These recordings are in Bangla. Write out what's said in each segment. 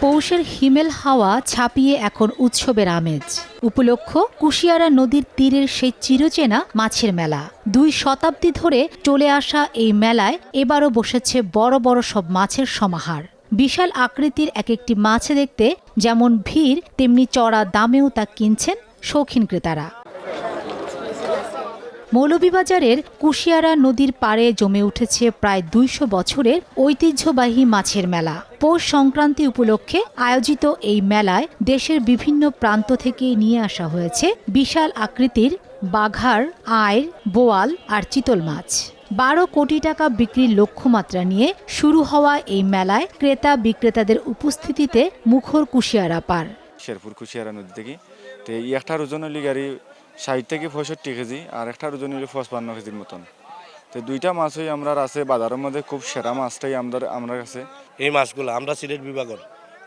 পৌষের হিমেল হাওয়া ছাপিয়ে এখন উৎসবের আমেজ। উপলক্ষ কুশিয়ারা নদীর তীরের সেই চিরচেনা মাছের মেলা। 2 শতাব্দী ধরে চলে আসা এই মেলায় এবারও বসেছে বড় বড় সব মাছের সমাহার। বিশাল আকৃতির এক একটি মাছ দেখতে যেমন ভিড়, তেমনি চড়া দামেও তা কিনছেন শৌখিন ক্রেতারা। মৌলভীবাজারের কুশিয়ারা নদীর পাড়ে জমে উঠেছে প্রায় 200 বছরের ঐতিহ্যবাহী মাছের মেলা। পৌষ সংক্রান্তি উপলক্ষে আয়োজিত এই মেলায় দেশের বিভিন্ন প্রান্ত থেকে নিয়ে আসা হয়েছে বিশাল আকৃতির বাঘাড়, আইড়, বোয়াল আর চিতল মাছ। 12 কোটি টাকা বিক্রির লক্ষ্যমাত্রা নিয়ে শুরু হওয়া এই মেলায় ক্রেতা বিক্রেতাদের উপস্থিতিতে মুখর কুশিয়ারা পার। শেরপুর কুশিয়ারা নদী থেকে তো এই একটা ওজন লিগারি 60 থেকে 65 কেজি আর একটা ওজন 55 কেজির মতন। তো 2টা মাছই আমরা আছে বাজারের মধ্যে খুব সেরা মাছটাই আমরা কাছে। এই মাছগুলো আমরা সিলেট বিভাগের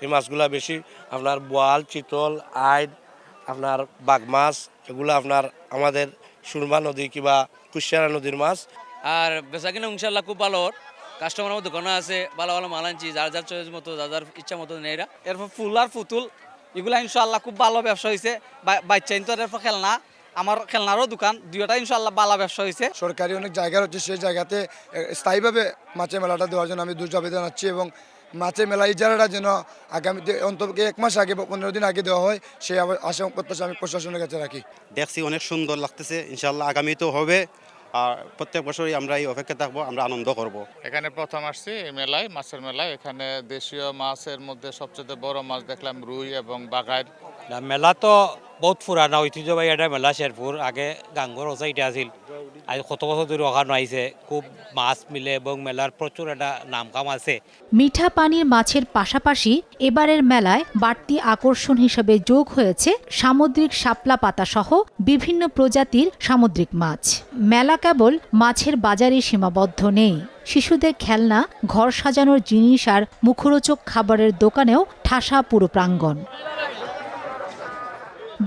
এই মাছগুলা বেশি আপনার বোয়াল, চিতল, আইড়, আপনার বাঘ মাছ, এগুলো আপনার আমাদের সুরমা নদী কিংবা কুশিয়ারা নদীর মাছ। আর বেচা কিনা ইনশাল্লাহ খুব ভালো। কাস্টমার মধ্যে দোকানে আছে, ভালো ভালো মাল আনছি, যার যার চয়েস মতো, যার যার ইচ্ছা মতো নেই। এরপর ফুল আর পুতুল এগুলা ইনশাল্লাহ খুব ভালো ব্যবসা হয়েছে। বাচ্চা তো এরপর খেলনা, আমার খেলনারও দোকান, 2টা ইনশাল্লাহ ভালো ব্যবসা হয়েছে। সরকারি অনেক জায়গা রয়েছে, সেই জায়গাতে স্থায়ীভাবে মাছের মেলাটা দেওয়ার জন্য আমি দাবি জানাচ্ছি এবং মাছের মেলা ইজারাটা যেন আগামীতে অন্তত 1 মাস আগে 15 দিন আগে দেওয়া হয়, সেই আশা প্রত্যাশা আমি প্রশাসনের কাছে রাখি। দেখছি অনেক সুন্দর লাগতেছে, ইনশাল্লাহ আগামীতেও হবে। আর প্রত্যেক বছরই আমরা এই অপেক্ষা থাকবো, আমরা আনন্দ করব। এখানে প্রথম আসছি এই মেলায়, মাছের মেলায়। এখানে দেশীয় মাছের মধ্যে সবচেয়ে বড় মাছ দেখলাম রুই এবং বাঘাইড়। মেলা তো বহুত পুরানা ঐতিহ্যবাহী একটা মেলা। শেরপুর আগে গাঙ্গর ওসাইটে আছিল, আজ কত বছর ধরে ওখানে আইছে। খুব মাছ মিলে এবং মেলার প্রচুর একটা নাম কাম আছে। মিঠা পানির মাছের পাশাপাশি এবারের মেলায় বাড়তি আকর্ষণ হিসেবে যোগ হয়েছে সামুদ্রিক শাপলা পাতা সহ বিভিন্ন প্রজাতির সামুদ্রিক মাছ। মেলা কেবল মাছের বাজারে সীমাবদ্ধ নেই। শিশুদের খেলনা, ঘর সাজানোর জিনিস আর মুখরোচক খাবারের দোকানেও ঠাসা পুরো প্রাঙ্গণ।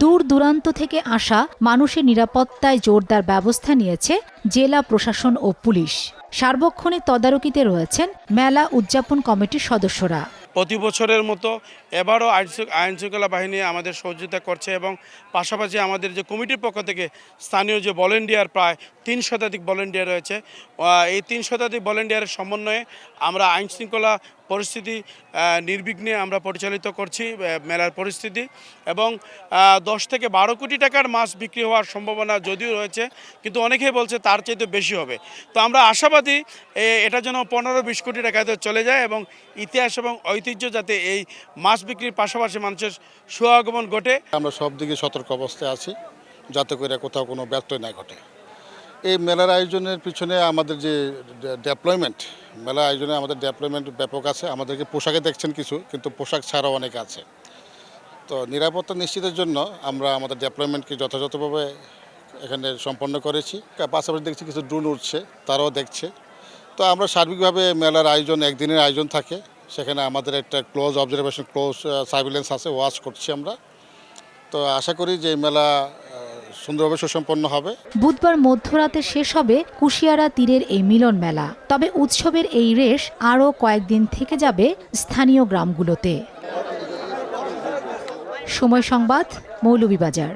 দূর দূরান্ত থেকে আসা মানুষের নিরাপত্তায় জোরদার ব্যবস্থা নিয়েছে জেলা প্রশাসন ও পুলিশ। সার্বক্ষণিক তদারকিতে রয়েছেন মেলা উদযাপন কমিটির সদস্যরা। প্রতি বছরের মতো এবারও আইন শৃঙ্খলা বাহিনী আমাদের সহযোগিতা করছে এবং পাশাপাশি আমাদের যে কমিটির পক্ষ থেকে স্থানীয় যে ভলেন্টিয়ার প্রায় 3 শতাধিক ভলেন্টিয়ার রয়েছে, এই 3 শতাধিক ভলেন্টিয়ারের সমন্বয়ে আমরা আইন শৃঙ্খলা পরিস্থিতি নির্বিঘ্নে আমরা পরিচালিত করছি মেলার পরিস্থিতি। এবং 10 থেকে 12 কোটি টাকার মাছ বিক্রি হওয়ার সম্ভাবনা যদিও রয়েছে, কিন্তু অনেকেই বলছে তার চাইতে বেশি হবে। তো আমরা আশাবাদী এটা যেন 15-20 কোটি টাকাতে চলে যায় এবং ইতিহাস এবং ঐতিহ্য যাতে এই মাছ বিক্রির পাশাপাশি মানুষের সুআগমন ঘটে। আমরা সব দিকে সতর্ক অবস্থায় আছি যাতে করে কোথাও কোনো ব্যত্যয় না ঘটে। এই মেলার আয়োজনের পিছনে আমাদের যে ডেপ্লয়মেন্ট, মেলা আয়োজনে আমাদের ডেপ্লয়মেন্ট ব্যাপক আছে। আমাদেরকে পোশাকে দেখছেন কিছু, কিন্তু পোশাক ছাড়াও অনেক আছে। তো নিরাপত্তা নিশ্চিতের জন্য আমরা আমাদের ডেপ্লয়মেন্টকে যথাযথভাবে এখানে সম্পন্ন করেছি। পাশাপাশি দেখছি কিছু ড্রোন উঠছে, তারাও দেখছে। তো আমরা সার্বিকভাবে মেলার আয়োজন একদিনের আয়োজন থাকে, সেখানে আমাদের একটা ক্লোজ অবজারভেশন, ক্লোজ সার্ভিলেন্স আছে, ওয়াচ করছি আমরা। তো আশা করি যে মেলা সুন্দরভাবে সুসম্পন্ন হবে। বুধবার মধ্যরাতে শেষ হবে কুশিয়ারা তীরের এই মিলন মেলা। তবে উৎসবের এই রেশ আরও কয়েকদিন থেকে যাবে স্থানীয় গ্রামগুলোতে। সময় সংবাদ, মৌলভীবাজার।